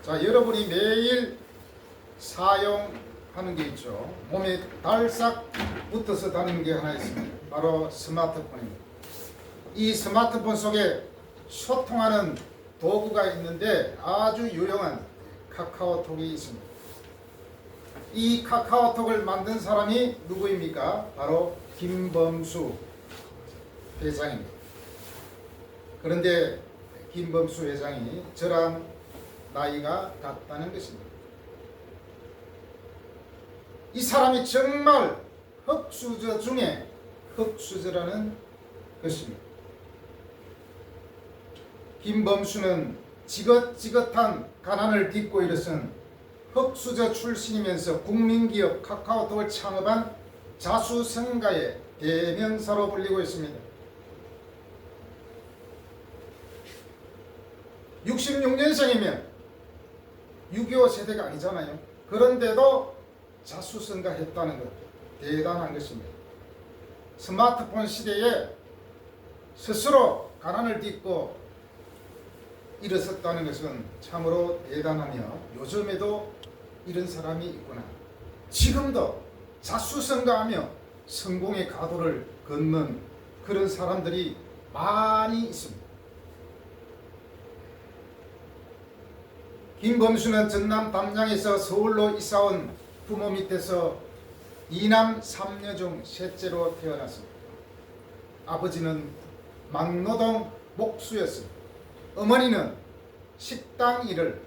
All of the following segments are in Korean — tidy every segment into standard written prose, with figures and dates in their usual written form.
자, 여러분이 매일 사용하는 게 있죠. 몸에 달싹 붙어서 다니는 게 하나 있습니다. 바로 스마트폰입니다. 이 스마트폰 속에 소통하는 도구가 있는데 아주 유용한 카카오톡이 있습니다. 이 카카오톡을 만든 사람이 누구입니까? 바로 김범수 회장입니다. 그런데 김범수 회장이 저랑 나이가 같다는 것입니다. 이 사람이 정말 흑수저 중에 흑수저라는 것입니다. 김범수는 지긋지긋한 가난을 딛고 일어선 흑수저 출신이면서 국민기업 카카오톡을 창업한 자수성가의 대명사로 불리고 있습니다. 66년생이면 6.25 세대가 아니잖아요. 그런데도 자수성가 했다는 것 대단한 것입니다. 스마트폰 시대에 스스로 가난을 딛고 일어섰다는 것은 참으로 대단하며 요즘에도 이런 사람이 있구나. 지금도 자수성가하며 성공의 가도를 걷는 그런 사람들이 많이 있습니다. 김범수는 전남 담양에서 서울로 이사온 부모 밑에서 2남 3녀 중 셋째로 태어났습니다. 아버지는 막노동 목수였습니다. 어머니는 식당 일을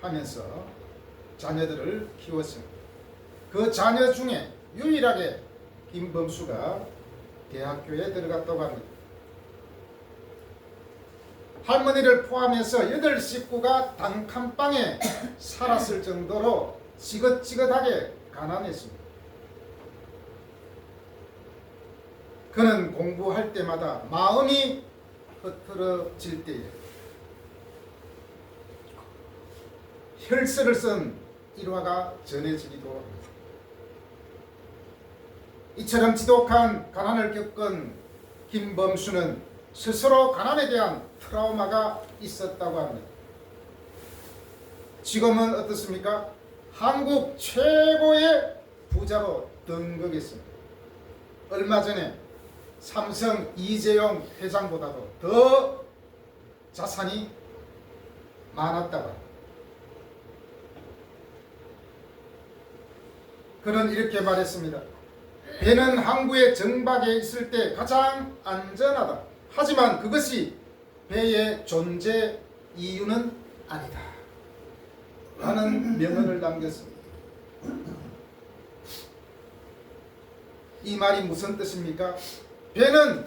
하면서 자녀들을 키웠습니다. 그 자녀 중에 유일하게 김범수가 대학교에 들어갔다고 합니다. 할머니를 포함해서 8식구가 단칸방에 살았을 정도로 지긋지긋하게 가난했습니다. 그는 공부할 때마다 마음이 흐트러질 때에 혈서를 쓴 일화가 전해지기도 합니다. 이처럼 지독한 가난을 겪은 김범수는 스스로 가난에 대한 트라우마가 있었다고 합니다. 지금은 어떻습니까? 한국 최고의 부자로 등극했습니다. 얼마 전에 삼성 이재용 회장보다도 더 자산이 많았다고 합니다. 그는 이렇게 말했습니다. 배는 항구의 정박에 있을 때 가장 안전하다. 하지만 그것이 배의 존재 이유는 아니다. 라는 명언을 남겼습니다. 이 말이 무슨 뜻입니까? 배는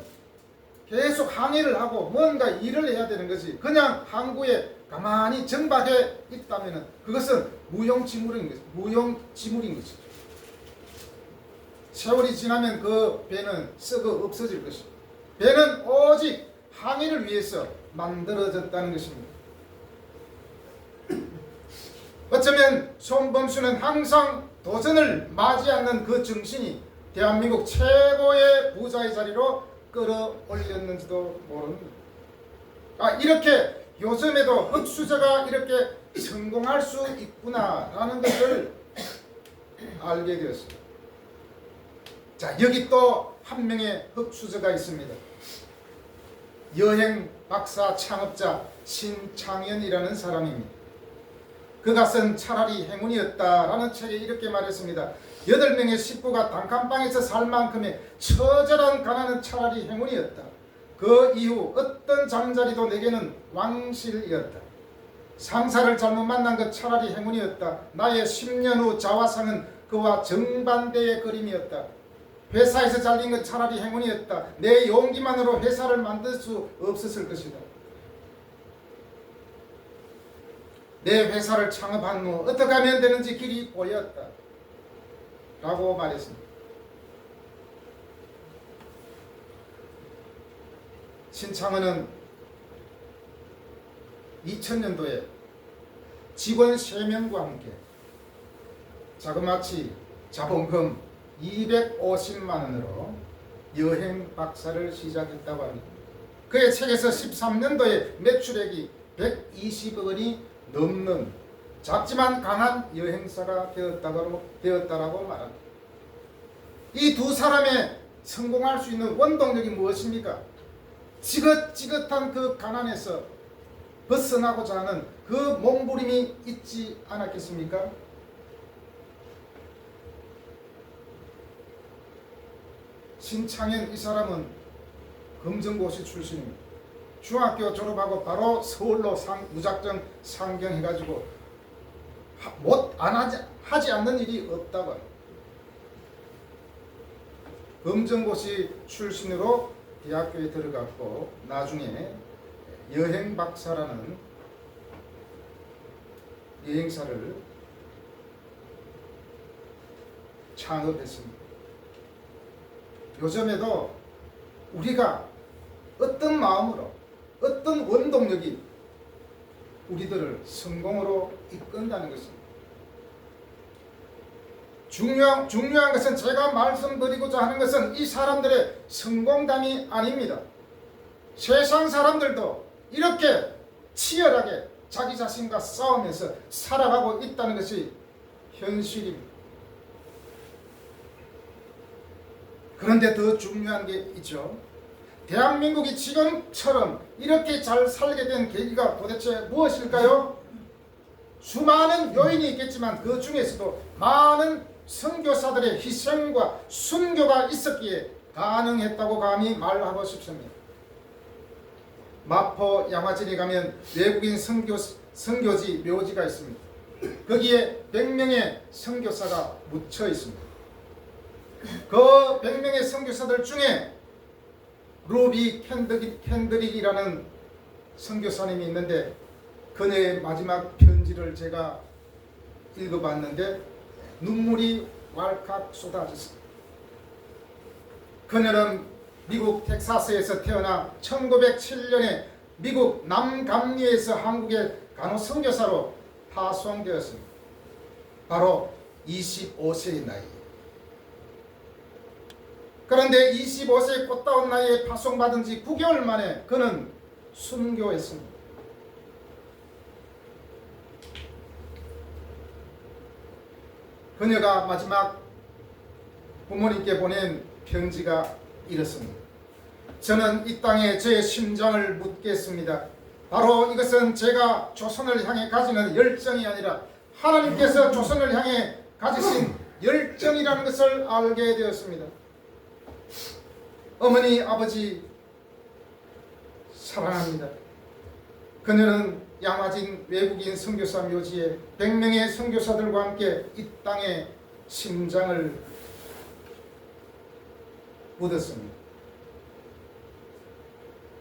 계속 항해를 하고 뭔가 일을 해야 되는 것이 그냥 항구에 가만히 정박해 있다면 그것은 무용지물인 것이죠. 세월이 지나면 그 배는 썩어 없어질 것입니다. 배는 오직 항해를 위해서 만들어졌다는 것입니다. 어쩌면 손범수는 항상 도전을 맞이하는 그 정신이 대한민국 최고의 부자의 자리로 끌어올렸는지도 모릅니다. 이렇게 요즘에도 흑수저가 이렇게 성공할 수 있구나라는 것을 알게 되었습니다. 자, 여기 또 한 명의 흑수저가 있습니다. 여행 박사 창업자 신창현이라는 사람입니다. 그가 쓴 차라리 행운이었다라는 책에 이렇게 말했습니다. 8명의 식구가 단칸방에서 살 만큼의 처절한 가난은 차라리 행운이었다. 그 이후 어떤 잠자리도 내게는 왕실이었다. 상사를 잘못 만난 것 차라리 행운이었다. 나의 10년 후 자화상은 그와 정반대의 그림이었다. 회사에서 잘린 것 차라리 행운이었다. 내 용기만으로 회사를 만들 수 없었을 것이다. 내 회사를 창업한 후 어떻게 하면 되는지 길이 보였다. 라고 말했습니다. 신창원은 2000년도에 직원 3명과 함께 자그마치 자본금 250만 원으로 여행 박사를 시작했다고 합니다. 그의 책에서 13년도에 매출액이 120억 원이 넘는 작지만 강한 여행사가 되었다라고 말합니다. 이 두 사람의 성공할 수 있는 원동력이 무엇입니까? 지긋지긋한 그 가난에서 벗어나고자 하는 그 몸부림이 있지 않았겠습니까? 신창현 이 사람은 검정고시 출신입니다. 중학교 졸업하고 바로 서울로 무작정 상경해가지고 하지 않는 일이 없다고 합니다. 검정고시 출신으로 대학교에 들어갔고 나중에 여행 박사라는 여행사를 창업했습니다. 요즘에도 우리가 어떤 마음으로 어떤 원동력이 우리들을 성공으로 이끈다는 것입니다. 중요한 것은 제가 말씀드리고자 하는 것은 이 사람들의 성공담이 아닙니다. 세상 사람들도 이렇게 치열하게 자기 자신과 싸우면서 살아가고 있다는 것이 현실입니다. 그런데 더 중요한 게 있죠. 대한민국이 지금처럼 이렇게 잘 살게 된 계기가 도대체 무엇일까요? 수많은 요인이 있겠지만 그 중에서도 많은 선교사들의 희생과 순교가 있었기에 가능했다고 감히 말하고 싶습니다. 마포 양화진에 가면 외국인 선교지 묘지가 있습니다. 거기에 100명의 선교사가 묻혀 있습니다. 그 100명의 선교사들 중에 루비 캔드릭이라는 선교사님이 있는데 그녀의 마지막 편지를 제가 읽어봤는데 눈물이 왈칵 쏟아졌습니다. 그녀는 미국 텍사스에서 태어나 1907년에 미국 남감리에서 한국의 간호 선교사로 파송되었습니다. 바로 25세의 나이. 그런데 25세의 꽃다운 나이에 파송받은 지 9개월 만에 그는 순교했습니다. 그녀가 마지막 부모님께 보낸 편지가 이렇습니다. 저는 이 땅에 제 심장을 묻겠습니다. 바로 이것은 제가 조선을 향해 가지는 열정이 아니라 하나님께서 조선을 향해 가지신 열정이라는 것을 알게 되었습니다. 어머니, 아버지 사랑합니다. 그녀는 양화진 외국인 선교사 묘지에 100명의 선교사들과 함께 이 땅에 심장을 묻었습니다.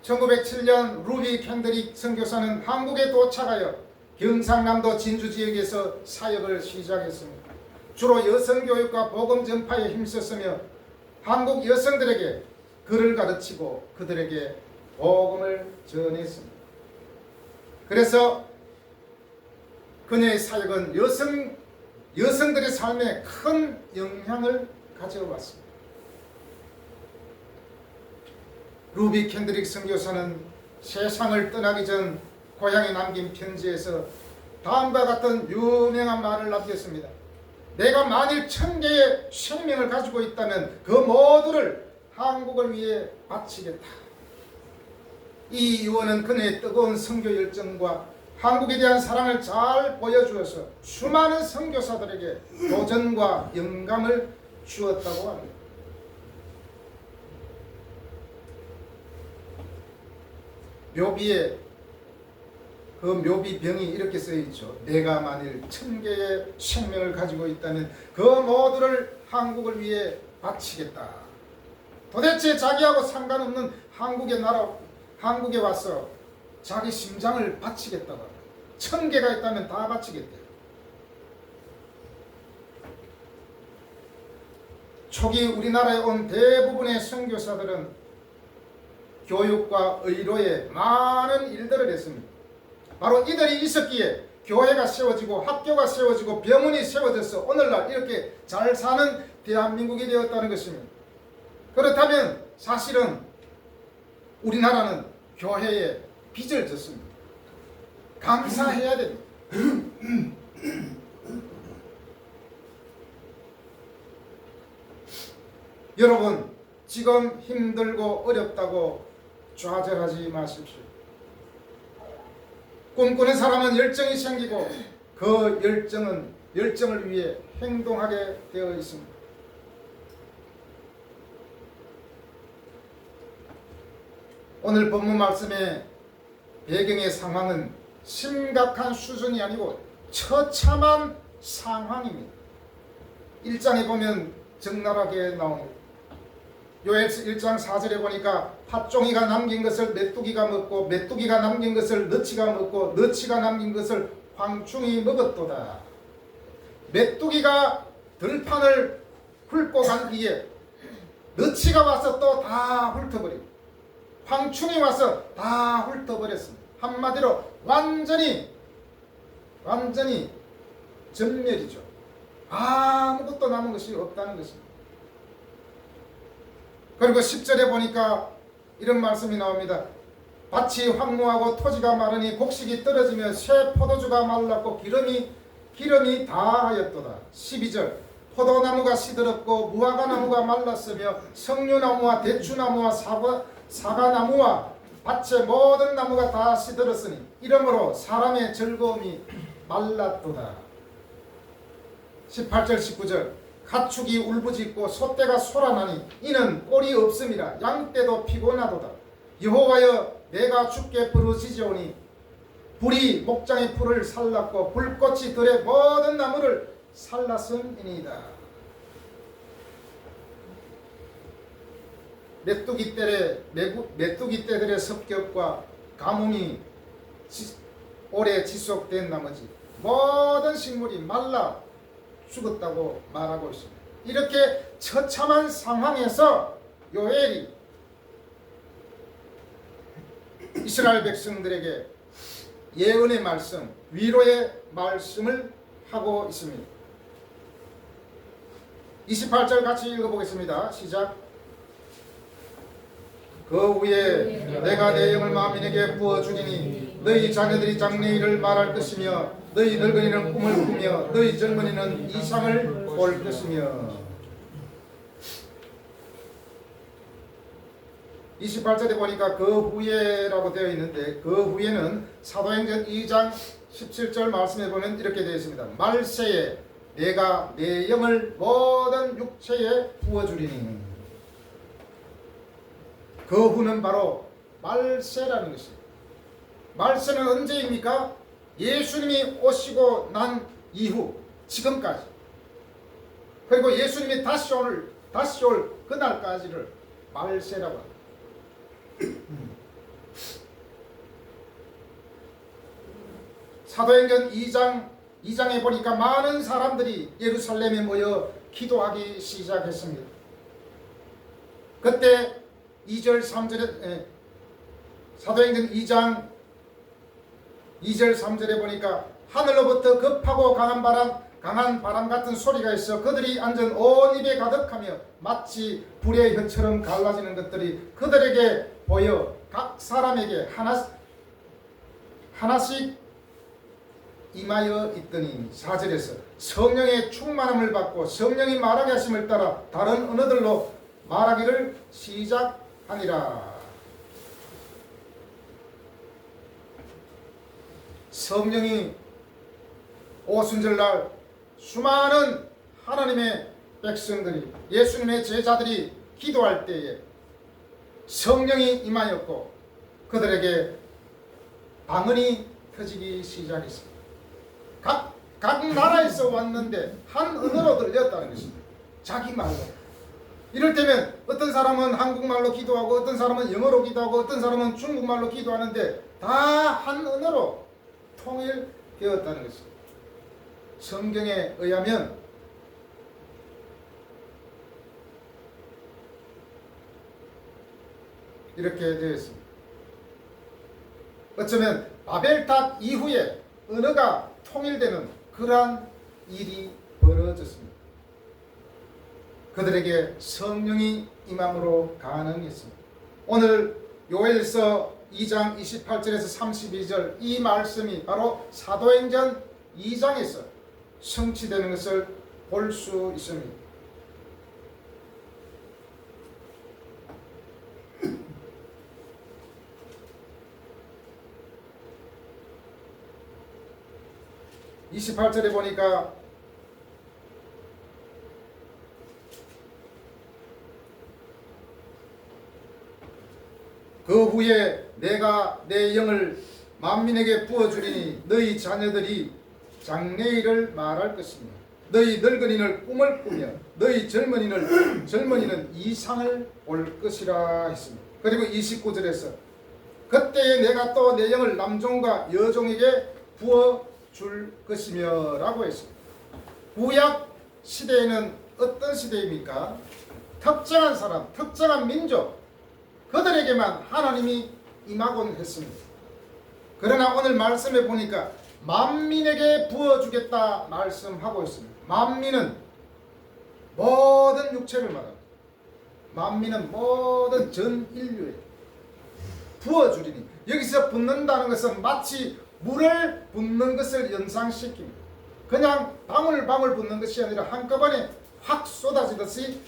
1907년 루비 캔드릭 선교사는 한국에 도착하여 경상남도 진주 지역에서 사역을 시작했습니다. 주로 여성교육과 복음 전파에 힘썼으며 한국 여성들에게 글을 가르치고 그들에게 복음을 전했습니다. 그래서 그녀의 사역은 여성들의 삶에 큰 영향을 가져왔습니다. 루비 캔드릭 선교사는 세상을 떠나기 전 고향에 남긴 편지에서 다음과 같은 유명한 말을 남겼습니다. 내가 만일 1000개의 생명을 가지고 있다면 그 모두를 한국을 위해 바치겠다. 이 유언은 그녀의 뜨거운 선교 열정과 한국에 대한 사랑을 잘 보여주어서 수많은 선교사들에게 도전과 영감을 주었다고 합니다. 묘비에 그 묘비병이 이렇게 써있죠. 내가 만일 1000개의 생명을 가지고 있다면 그 모두를 한국을 위해 바치겠다. 도대체 자기하고 상관없는 한국에 와서 자기 심장을 바치겠다고 합니다. 1000개가 있다면 다 바치겠대요. 초기 우리나라에 온 대부분의 선교사들은 교육과 의료에 많은 일들을 했습니다. 바로 이들이 있었기에 교회가 세워지고 학교가 세워지고 병원이 세워져서 오늘날 이렇게 잘 사는 대한민국이 되었다는 것입니다. 그렇다면 사실은 우리나라는 교회에 빚을 졌습니다. 감사해야 됩니다. 여러분, 지금 힘들고 어렵다고 좌절하지 마십시오. 꿈꾸는 사람은 열정이 생기고 그 열정을 위해 행동하게 되어 있습니다. 오늘 본문 말씀의 배경의 상황은 심각한 수준이 아니고 처참한 상황입니다. 1장에 보면 적나라하게 나옵니다. 요엘서 1장 4절에 보니까 팥종이가 남긴 것을 메뚜기가 먹고 메뚜기가 남긴 것을 너치가 먹고 너치가 남긴 것을 황충이 먹었도다. 메뚜기가 들판을 훑고 간 뒤에 너치가 와서 또 다 훑어버리고 황충이 와서 다 훑어버렸습니다. 한마디로 완전히 전멸이죠. 아무것도 남은 것이 없다는 것입니다. 그리고 10절에 보니까 이런 말씀이 나옵니다. 밭이 황무하고 토지가 마르니 곡식이 떨어지며 새 포도주가 말랐고 기름이 다하였도다. 12절 포도나무가 시들었고 무화과나무가 말랐으며 석류나무와 대추나무와 사과나무와 밭의 모든 나무가 다 시들었으니 이러므로 사람의 즐거움이 말랐도다. 18절 19절 가축이 울부짖고 소떼가 소란하니 이는 꼴이 없음이라. 양떼도 피곤하도다. 여호와여 내가 주께 부르짖으오니 불이 목장의 풀을 살랐고 불꽃이 들의 모든 나무를 살랐음이니이다. 메뚜기 떼들의 습격과 가뭄이 오래 지속된 나머지 모든 식물이 말라 죽었다고 말하고 있습니다. 이렇게 처참한 상황에서 요엘이 이스라엘 백성들에게 예언의 말씀, 위로의 말씀을 하고 있습니다. 28절 같이 읽어보겠습니다. 시작. 그 후에 내가 내 영을 만민에게 부어주리니 너희 자녀들이 장래일을 말할 것이며 너희 늙은이는 꿈을 꾸며 너희 젊은이는 이상을 볼 것이며. 28절에 보니까 그 후에라고 되어 있는데 그 후에는 사도행전 2장 17절 말씀에 보면 이렇게 되어 있습니다. 말세에 내가 내 영을 모든 육체에 부어주리니. 그 후는 바로 말세라는 것입니다. 말세는 언제입니까? 예수님이 오시고 난 이후 지금까지, 그리고 예수님이 다시 올 그날까지를 말세라고 합니다. 사도행전 2장에 보니까 많은 사람들이 예루살렘에 모여 기도하기 시작했습니다. 그때 2절 3절에 사도행전 2장 2절 3절에 보니까 하늘로부터 급하고 강한 바람 같은 소리가 있어 그들이 앉은 온 입에 가득하며 마치 불의 혀처럼 갈라지는 것들이 그들에게 보여 각 사람에게 하나씩 임하여 있더니. 4절에서 성령의 충만함을 받고 성령이 말하게 하심을 따라 다른 언어들로 말하기를 시작하니라. 성령이 오순절날 수많은 하나님의 백성들이, 예수님의 제자들이 기도할 때에 성령이 임하였고 그들에게 방언이 터지기 시작했습니다. 각 나라에서 왔는데 한 언어로 들렸다는 것입니다. 자기 말로. 이럴 때면 어떤 사람은 한국말로 기도하고 어떤 사람은 영어로 기도하고 어떤 사람은 중국말로 기도하는데 다 한 언어로 통일되었다는 것입니다. 성경에 의하면 이렇게 되어 있습니다. 어쩌면 바벨탑 이후에 언어가 통일되는 그러한 일이 벌어졌습니다. 그들에게 성령이 임함으로 가능했습니다. 오늘 요엘서 2장 28절에서 32절 이 말씀이 바로 사도행전 2장에서 성취되는 것을 볼 수 있습니다. (28절에) 보니까 그 후에 내가 내 영을 만민에게 부어주리니 너희 자녀들이 장래일을 말할 것이며 너희 늙은이는 꿈을 꾸며 너희 젊은이는 이상을 볼 것이라 했습니다. 그리고 29절에서 그때에 내가 또 내 영을 남종과 여종에게 부어줄 것이며 라고 했습니다. 구약 시대에는 어떤 시대입니까? 특정한 사람, 특정한 민족, 그들에게만 하나님이 임하곤 했습니다. 그러나 오늘 말씀에 보니까 만민에게 부어주겠다 말씀하고 있습니다. 만민은 모든 육체를 말합니다. 만민은 모든 전 인류에 부어주리니, 여기서 붓는다는 것은 마치 물을 붓는 것을 연상시킵니다. 그냥 방울방울 붓는 것이 아니라 한꺼번에 확 쏟아지듯이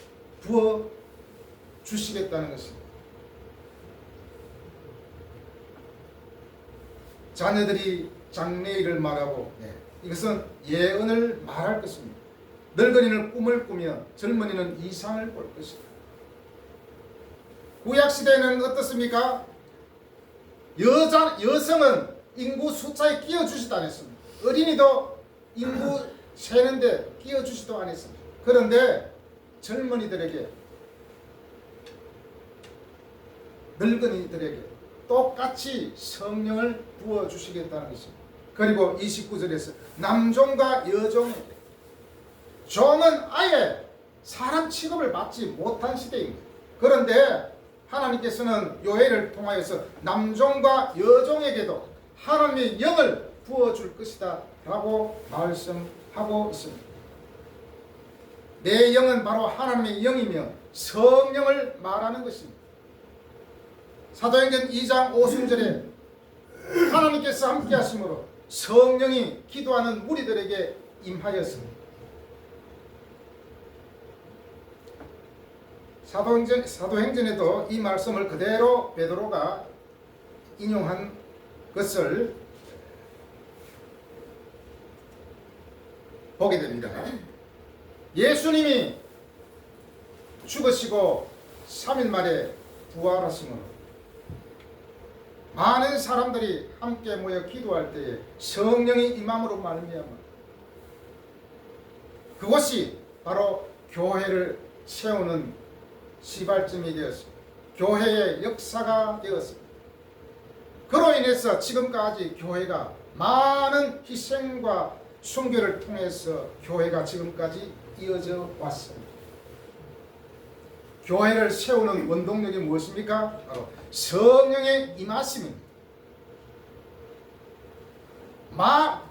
부어주시겠다는 것입니다. 자녀들이 장래일을 말하고, 이것은 예언을 말할 것입니다. 늙은이는 꿈을 꾸며 젊은이는 이상을 볼 것이다. 구약시대에는 어떻습니까? 여성은 인구 숫자에 끼워주지도 않았습니다. 어린이도 인구 세는데 끼워주지도 않았습니다. 그런데 젊은이들에게, 늙은이들에게 똑같이 성령을 부어주시겠다는 것입니다. 그리고 29절에서 남종과 여종에게, 종은 아예 사람 취급을 받지 못한 시대입니다. 그런데 하나님께서는 요엘을 통하여서 남종과 여종에게도 하나님의 영을 부어줄 것이다 라고 말씀하고 있습니다. 내 영은 바로 하나님의 영이며 성령을 말하는 것입니다. 사도행전 2장 50절에 하나님께서 함께 하심으로 성령이 기도하는 무리들에게 임하였습니다. 사도행전에도 이 말씀을 그대로 베드로가 인용한 것을 보게 됩니다. 예수님이 죽으시고 3일 만에 부활하심으로 많은 사람들이 함께 모여 기도할 때에 성령이 임함으로 말미암아 그것이 바로 교회를 세우는 시발점이 되었습니다. 교회의 역사가 되었습니다. 그로 인해서 지금까지 교회가 많은 희생과 순교를 통해서 교회가 지금까지 이어져 왔습니다. 교회를 세우는 원동력이 무엇입니까? 바로 성령의 임하심입니다.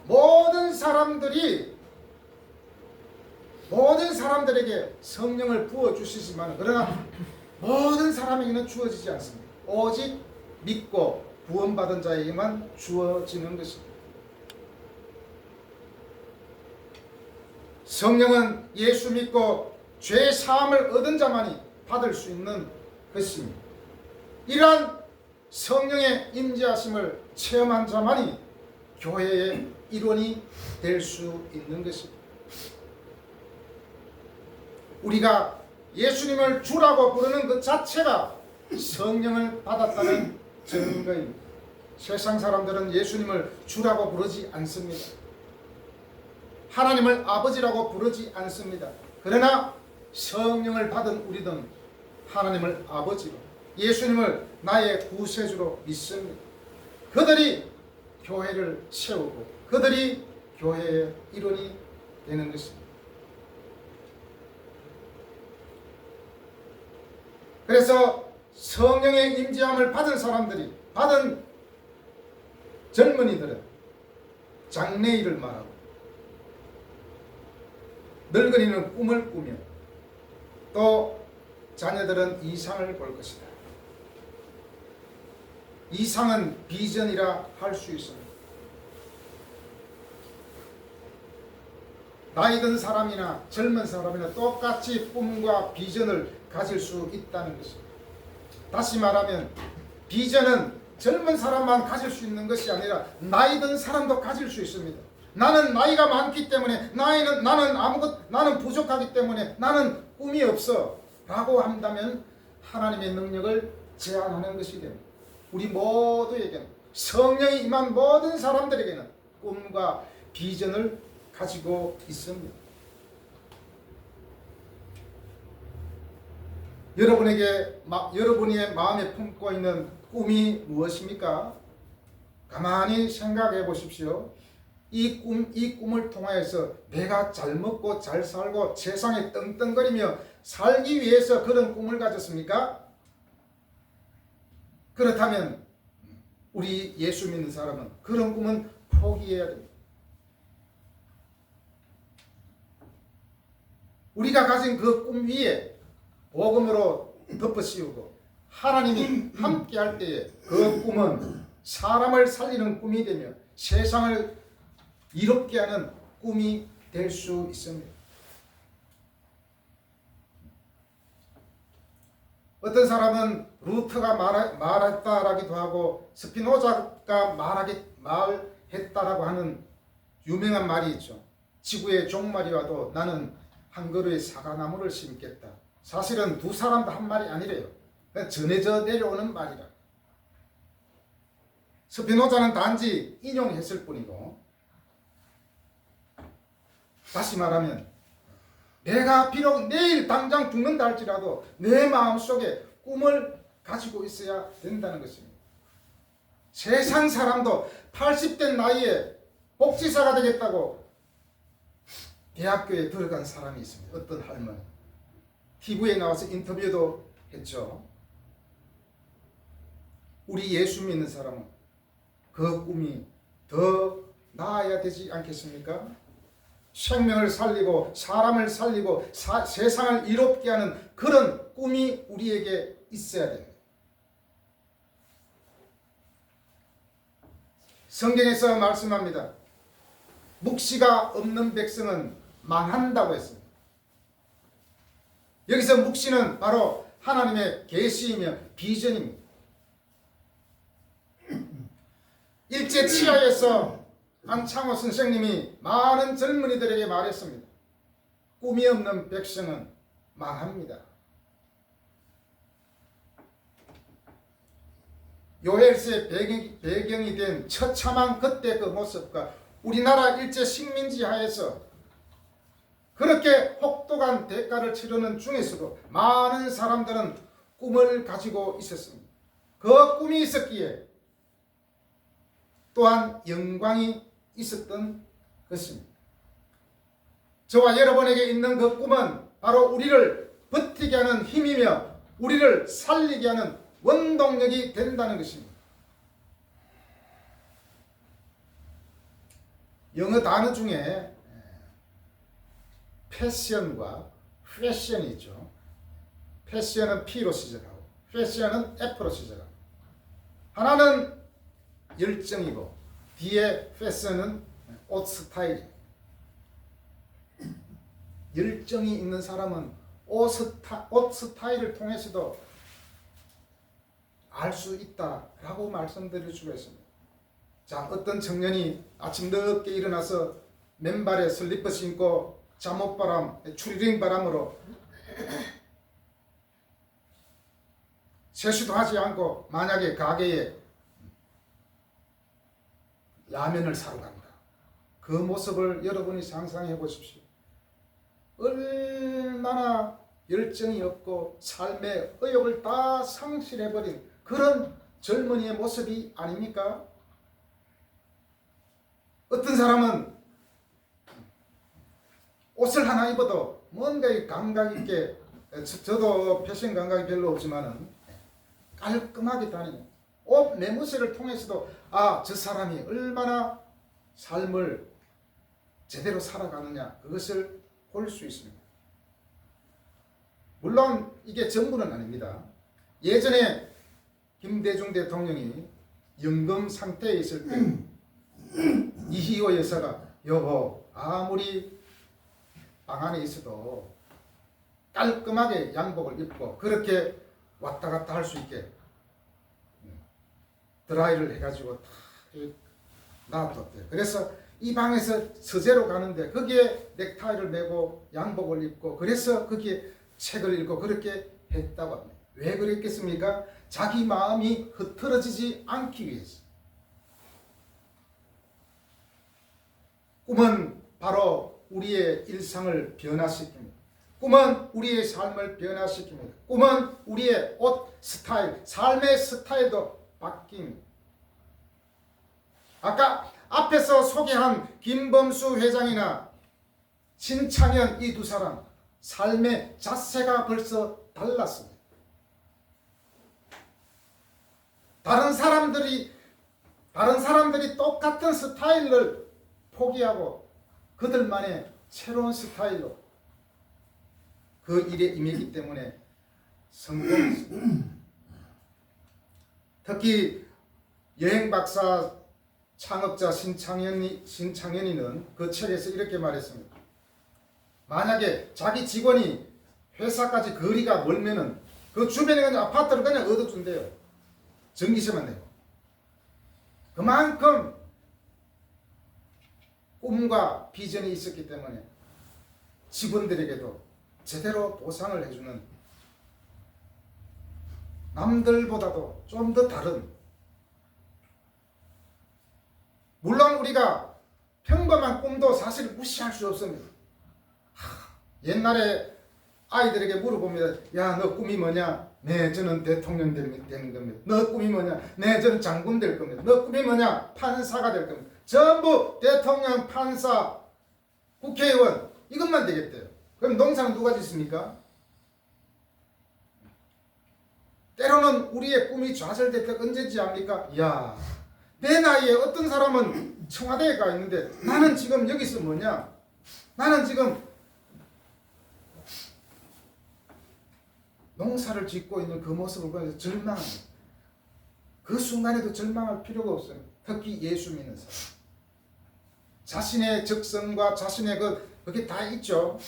모든 사람들에게 성령을 부어주시지만, 그러나 모든 사람에게는 주어지지 않습니다. 오직 믿고 구원받은 자에게만 주어지는 것입니다. 성령은 예수 믿고 죄 사함을 얻은 자만이 받을 수 있는 것입니다. 이러한 성령의 임재하심을 체험한 자만이 교회의 일원이 될 수 있는 것입니다. 우리가 예수님을 주라고 부르는 것 자체가 성령을 받았다는 증거입니다. 세상 사람들은 예수님을 주라고 부르지 않습니다. 하나님을 아버지라고 부르지 않습니다. 그러나 성령을 받은 우리는 하나님을 아버지로, 예수님을 나의 구세주로 믿습니다. 그들이 교회를 세우고 그들이 교회의 일원이 되는 것입니다. 그래서 성령의 임재함을 받은 사람들이, 받은 젊은이들은 장래일을 말하고 늙은이는 꿈을 꾸며 또 자녀들은 이상을 볼 것이다. 이상은 비전이라 할 수 있습니다. 나이 든 사람이나 젊은 사람이나 똑같이 꿈과 비전을 가질 수 있다는 것입니다. 다시 말하면 비전은 젊은 사람만 가질 수 있는 것이 아니라 나이 든 사람도 가질 수 있습니다. 나는 나이가 많기 때문에 나는 부족하기 때문에 나는 꿈이 없어 라고 한다면 하나님의 능력을 제한하는 것이 됩니다. 우리 모두에게는, 성령이 임한 모든 사람들에게는 꿈과 비전을 가지고 있습니다. 여러분의 마음에 품고 있는 꿈이 무엇입니까? 가만히 생각해 보십시오. 이 꿈을 통하여서 내가 잘 먹고 잘 살고 세상에 떵떵거리며 살기 위해서 그런 꿈을 가졌습니까? 그렇다면 우리 예수 믿는 사람은 그런 꿈은 포기해야 됩니다. 우리가 가진 그 꿈 위에 복음으로 덮어씌우고 하나님이 함께 할 때에 그 꿈은 사람을 살리는 꿈이 되며 세상을 이롭게 하는 꿈이 될 수 있습니다. 어떤 사람은 루터가 말했다라기도 하고 스피노자가 말했다라고 하는 유명한 말이 있죠. 지구의 종말이 와도 나는 한 그루의 사과나무를 심겠다. 사실은 두 사람도 한 말이 아니래요. 전해져 내려오는 말이라. 스피노자는 단지 인용했을 뿐이고, 다시 말하면 내가 비록 내일 당장 죽는다 할지라도 내 마음속에 꿈을 가지고 있어야 된다는 것입니다. 세상 사람도 80대 나이에 복지사가 되겠다고 대학교에 들어간 사람이 있습니다. 어떤 할머니. TV에 나와서 인터뷰도 했죠. 우리 예수 믿는 사람은 그 꿈이 더 나아야 되지 않겠습니까? 생명을 살리고 사람을 살리고 세상을 이롭게 하는 그런 꿈이 우리에게 있어야 됩니다. 성경에서 말씀합니다. 묵시가 없는 백성은 망한다고 했습니다. 여기서 묵시는 바로 하나님의 계시이며 비전입니다. 일제 치하에서 안창호 선생님이 많은 젊은이들에게 말했습니다. 꿈이 없는 백성은 망합니다. 요엘서의 배경이 된 처참한 그때 그 모습과 우리나라 일제 식민지 하에서 그렇게 혹독한 대가를 치르는 중에서도 많은 사람들은 꿈을 가지고 있었습니다. 그 꿈이 있었기에 또한 영광이 있었던 것입니다. 저와 여러분에게 있는 그 꿈은 바로 우리를 버티게 하는 힘이며 우리를 살리게 하는 원동력이 된다는 것입니다. 영어 단어 중에 패션과 패션이 있죠. 패션은 P로 시작하고 패션은 F로 시작하고, 하나는 열정이고 뒤에 패션은 옷 스타일입니다. 열정이 있는 사람은 옷 스타일을 통해서도 알 수 있다라고 말씀드릴 수가 있습니다. 자, 어떤 청년이 아침 늦게 일어나서 맨발에 슬리퍼 신고 잠옷바람, 추리닝 바람으로 세수도 하지 않고 만약에 가게에 라면을 사러 간다. 그 모습을 여러분이 상상해 보십시오. 얼마나 열정이 없고 삶의 의욕을 다 상실해버린 그런 젊은이의 모습이 아닙니까? 어떤 사람은 옷을 하나 입어도 뭔가 감각 있게, 저도 패션 감각이 별로 없지만은 깔끔하게 다니는 옷 매무새를 통해서도 저 사람이 얼마나 삶을 제대로 살아가느냐, 그것을 볼 수 있습니다. 물론 이게 전부는 아닙니다. 예전에 김대중 대통령이 연금 상태에 있을 때 이희호 여사가 여보 아무리 방 안에 있어도 깔끔하게 양복을 입고 그렇게 왔다 갔다 할 수 있게 드라이를 해가지고 다 놔뒀대요. 그래서 이 방에서 서재로 가는데 거기에 넥타이를 메고 양복을 입고 그래서 거기에 책을 읽고 그렇게 했다고 합니다. 왜 그랬겠습니까? 자기 마음이 흐트러지지 않기 위해서. 꿈은 바로 우리의 일상을 변화시킵니다. 꿈은 우리의 삶을 변화시킵니다. 꿈은 우리의 옷 스타일, 삶의 스타일도 바뀝니다. 아까 앞에서 소개한 김범수 회장이나 신창현 이 두 사람 삶의 자세가 벌써 달랐습니다. 다른 사람들이 똑같은 스타일을 포기하고 그들만의 새로운 스타일로 그 일에 임했기 때문에 성공했습니다. 특히 여행 박사 창업자 신창현이는 그 책에서 이렇게 말했습니다. 만약에 자기 직원이 회사까지 거리가 멀면은 그 주변에 그냥 아파트를 그냥 얻어준대요. 전기세만 내고. 그만큼 꿈과 비전이 있었기 때문에 직원들에게도 제대로 보상을 해주는 남들보다도 좀 더 다른, 물론 우리가 평범한 꿈도 사실 무시할 수 없습니다. 옛날에 아이들에게 물어봅니다. 야, 너 꿈이 뭐냐? 네, 저는 대통령 되는 겁니다. 너 꿈이 뭐냐? 네, 저는 장군 될 겁니다. 너 꿈이 뭐냐? 판사가 될 겁니다. 전부 대통령, 판사, 국회의원 이것만 되겠대요. 그럼 농사는 누가 짓습니까? 때로는 우리의 꿈이 좌절될 때 언제지 압니까? 야, 내 나이에 어떤 사람은 청와대에 가 있는데 나는 지금 여기서 뭐냐? 나는 지금 농사를 짓고 있는 그 모습을 보면서 절망합니다. 그 순간에도 절망할 필요가 없어요. 특히 예수 믿는 사람. 자신의 적성과 자신의 그게 다 있죠.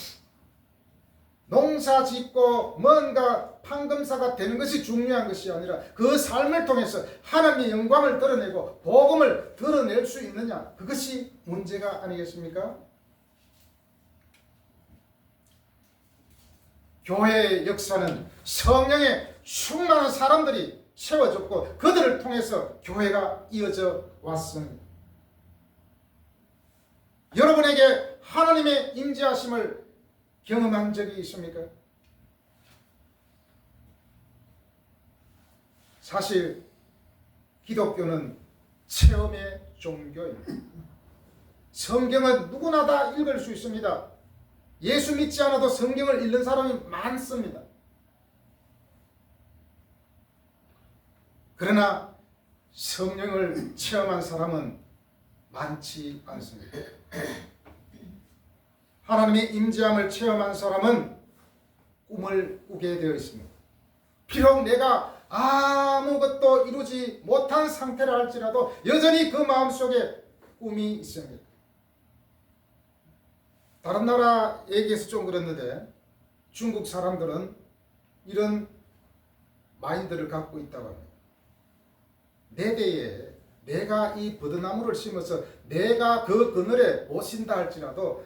농사 짓고 뭔가 판검사가 되는 것이 중요한 것이 아니라 그 삶을 통해서 하나님의 영광을 드러내고 복음을 드러낼 수 있느냐, 그것이 문제가 아니겠습니까? 교회의 역사는 성령의 충만한 사람들이 세워졌고 그들을 통해서 교회가 이어져 왔습니다. 여러분에게 하나님의 임재하심을 경험한 적이 있습니까? 사실 기독교는 체험의 종교입니다. 성경은 누구나 다 읽을 수 있습니다. 예수 믿지 않아도 성경을 읽는 사람이 많습니다. 그러나 성령을 체험한 사람은 많지 않습니다. 하나님의 임재함을 체험한 사람은 꿈을 꾸게 되어 있습니다. 비록 내가 아무것도 이루지 못한 상태라 할지라도 여전히 그 마음속에 꿈이 있습니다. 다른 나라 얘기해서 좀 그랬는데 중국 사람들은 이런 마인드를 갖고 있다고 합니다. 내 대에 내가 이 버드나무를 심어서 내가 그 그늘에 못 쉰다 할지라도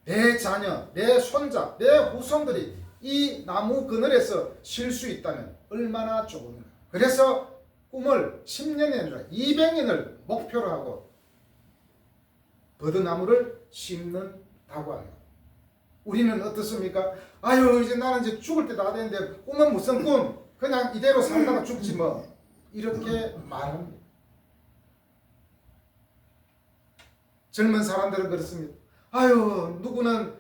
내 자녀, 내 손자, 내 후손들이 이 나무 그늘에서 쉴 수 있다면 얼마나 좋은가. 그래서 꿈을 10년이 아니라 200년을 목표로 하고 버드나무를 심는다고 합니다. 우리는 어떻습니까? 아유, 이제 나는 이제 죽을 때 다 되는데 꿈은 무슨 꿈? 그냥 이대로 살다가 죽지 뭐. 이렇게 말합니다. 젊은 사람들은 그렇습니다. 아유, 누구는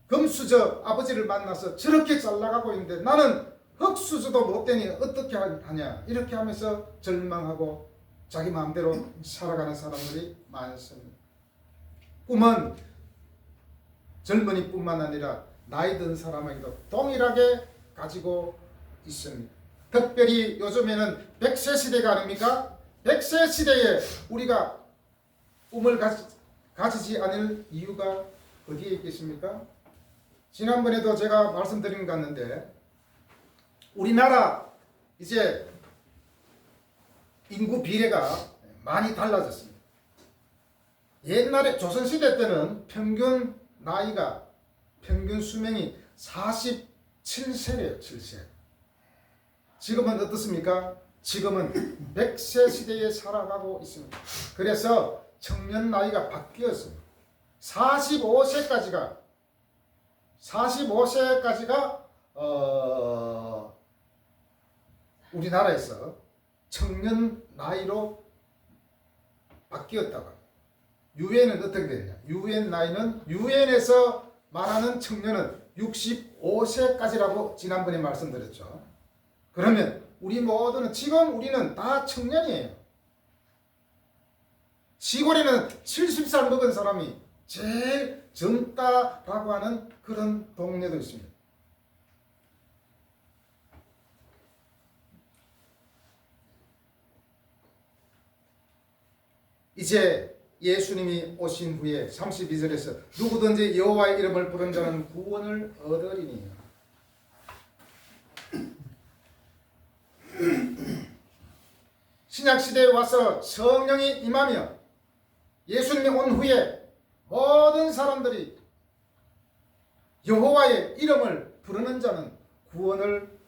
금수저 아버지를 만나서 저렇게 잘 나가고 있는데 나는 흙수저도 못 되니 어떻게 하냐, 이렇게 하면서 절망하고 자기 마음대로 살아가는 사람들이 많습니다. 꿈은 젊은이뿐만 아니라 나이 든 사람에게도 동일하게 가지고 있습니다. 특별히 요즘에는 100세 시대가 아닙니까? 100세 시대에 우리가 꿈을 가지지 않을 이유가 어디에 있겠습니까? 지난번에도 제가 말씀드린 것 같는데 우리나라 이제 인구 비례가 많이 달라졌습니다. 옛날에 조선시대 때는 평균 수명이 47세래요. 7세. 지금은 어떻습니까? 지금은 100세 시대에 살아가고 있습니다. 그래서 청년 나이가 바뀌었습니다. 45세까지가 우리나라에서 청년 나이로 바뀌었다고 합니다. 유엔은 어떻게 되느냐? 유엔 나이는 유엔에서 말하는 청년은 65세까지라고 지난번에 말씀드렸죠. 그러면 우리 모두는 지금 우리는 다 청년이에요. 시골에는 70살 먹은 사람이 제일 젊다라고 하는 그런 동네도 있습니다. 이제 예수님이 오신 후에 32절에서 누구든지 여호와의 이름을 부른 자는 구원을 얻으리니 신약시대에 와서 성령이 임하며 예수님이 온 후에 모든 사람들이 여호와의 이름을 부르는 자는 구원을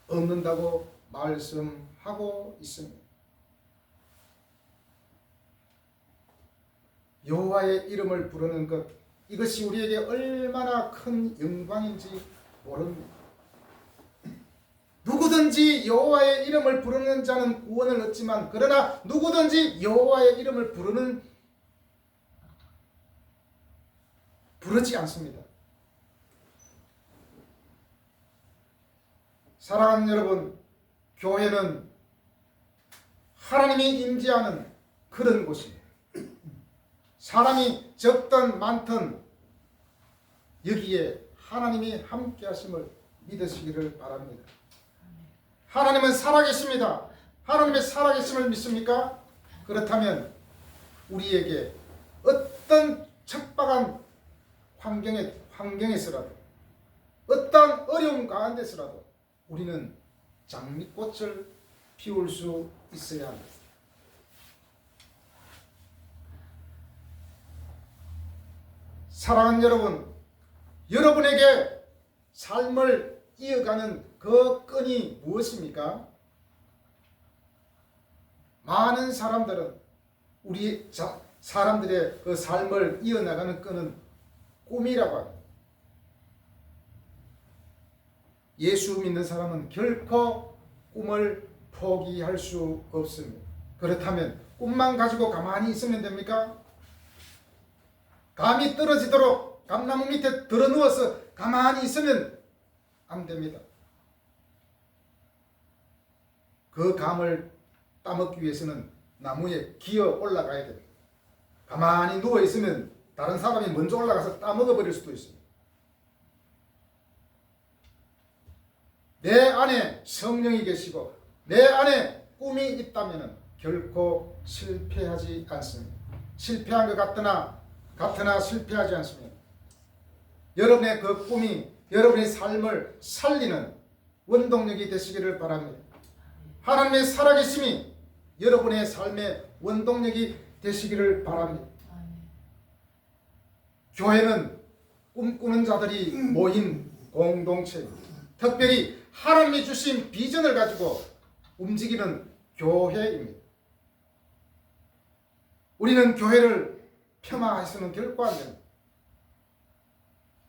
얻는다고 말씀하고 있습니다. 여호와의 이름을 부르는 것, 이것이 우리에게 얼마나 큰 영광인지 모릅니다. 누구든지 여호와의 이름을 부르는 자는 구원을 얻지만 그러나 누구든지 여호와의 이름을 부르지 않습니다. 사랑하는 여러분, 교회는 하나님이 임재하는 그런 곳입니다. 사람이 적든 많든 여기에 하나님이 함께 하심을 믿으시기를 바랍니다. 하나님은 살아계십니다. 하나님의 살아계심을 믿습니까? 그렇다면 우리에게 어떤 척박한 환경에서라도 어떤 어려움 가운데서라도 우리는 장미꽃을 피울 수 있어야 합니다. 사랑하는 여러분, 여러분에게 삶을 이어가는 그 끈이 무엇입니까? 많은 사람들은 우리 사람들의 그 삶을 이어나가는 끈은 꿈이라고 합니다. 예수 믿는 사람은 결코 꿈을 포기할 수 없습니다. 그렇다면 꿈만 가지고 가만히 있으면 됩니까? 감이 떨어지도록 감나무 밑에 들어누워서 가만히 있으면 안 됩니다. 그 감을 따먹기 위해서는 나무에 기어 올라가야 됩니다. 가만히 누워있으면 다른 사람이 먼저 올라가서 따먹어버릴 수도 있습니다. 내 안에 성령이 계시고 내 안에 꿈이 있다면 결코 실패하지 않습니다. 실패한 것 같으나 실패하지 않습니다. 여러분의 그 꿈이 여러분의 삶을 살리는 원동력이 되시기를 바랍니다. 하나님의 살아계심이 여러분의 삶의 원동력이 되시기를 바랍니다. 교회는 꿈꾸는 자들이 모인 공동체입니다. 특별히 하나님이 주신 비전을 가지고 움직이는 교회입니다. 우리는 교회를 폄하해서는 결코 안 됩니다.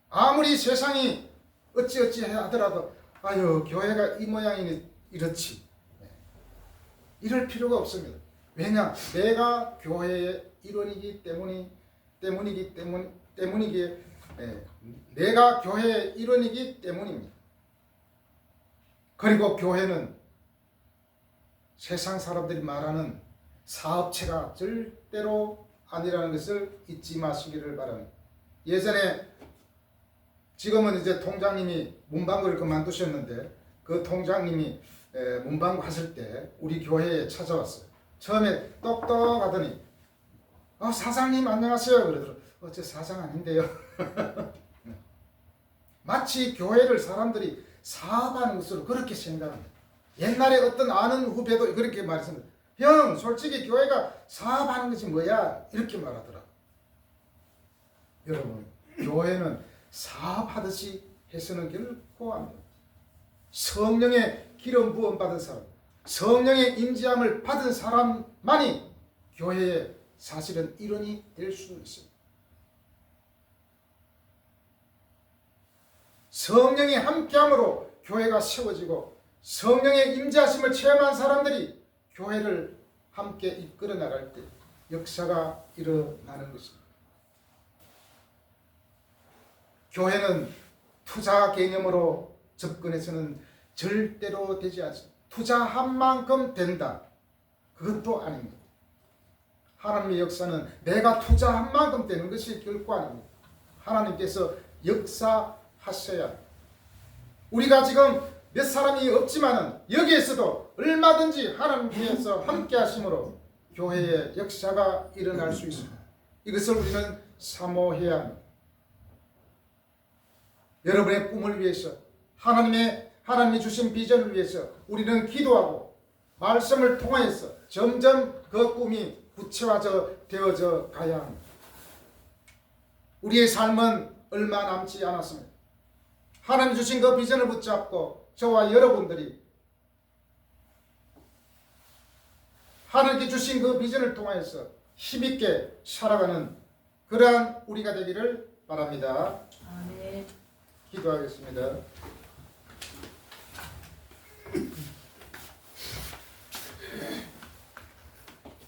아무리 세상이 어찌어찌 하더라도 아유 교회가 이 모양이니 이렇지 이럴 필요가 없습니다. 왜냐? 내가 교회의 일원이기 때문이기에 내가 교회의 일원이기 때문입니다. 그리고 교회는 세상 사람들이 말하는 사업체가 절대로 아니라는 것을 잊지 마시기를 바랍니다. 예전에 지금은 이제 통장님이 문방구를 그만두셨는데 그 통장님이 문방구 하실 때 우리 교회에 찾아왔어요. 처음에 똑똑하더니 사장님 안녕하세요 그러더라고요. 저 사장 아닌데요. 마치 교회를 사람들이 사업하는 것으로 그렇게 생각합니다. 옛날에 어떤 아는 후배도 그렇게 말했습니다. 형 솔직히 교회가 사업하는 것이 뭐야? 이렇게 말하더라고요. 여러분 교회는 사업하듯이 해서는 결코 안 됩니다. 성령의 기름 부음 받은 사람, 성령의 임재함을 받은 사람만이 교회의 사실은 일원이 될 수 있습니다. 성령이 함께함으로 교회가 세워지고 성령의 임재하심을 체험한 사람들이 교회를 함께 이끌어 나갈 때 역사가 일어나는 것입니다. 교회는 투자 개념으로 접근해서는 절대로 되지 않습니다. 투자한 만큼 된다. 그건 또 아닙니다. 하나님의 역사는 내가 투자한 만큼 되는 것이 결코 아닙니다. 하나님께서 역사하셔야 합니다. 우리가 지금 몇 사람이 없지만은 여기에서도 얼마든지 하나님께서 함께 하심으로 교회의 역사가 일어날 수 있습니다. 이것을 우리는 사모해야 합니다. 여러분의 꿈을 위해서 하나님이 주신 비전을 위해서 우리는 기도하고 말씀을 통하여서 점점 그 꿈이 구체화되어져 가야 합니다. 우리의 삶은 얼마 남지 않았습니다. 하나님 주신 그 비전을 붙잡고 저와 여러분들이 하나님께 주신 그 비전을 통하여서 힘있게 살아가는 그러한 우리가 되기를 바랍니다. 아멘. 기도하겠습니다.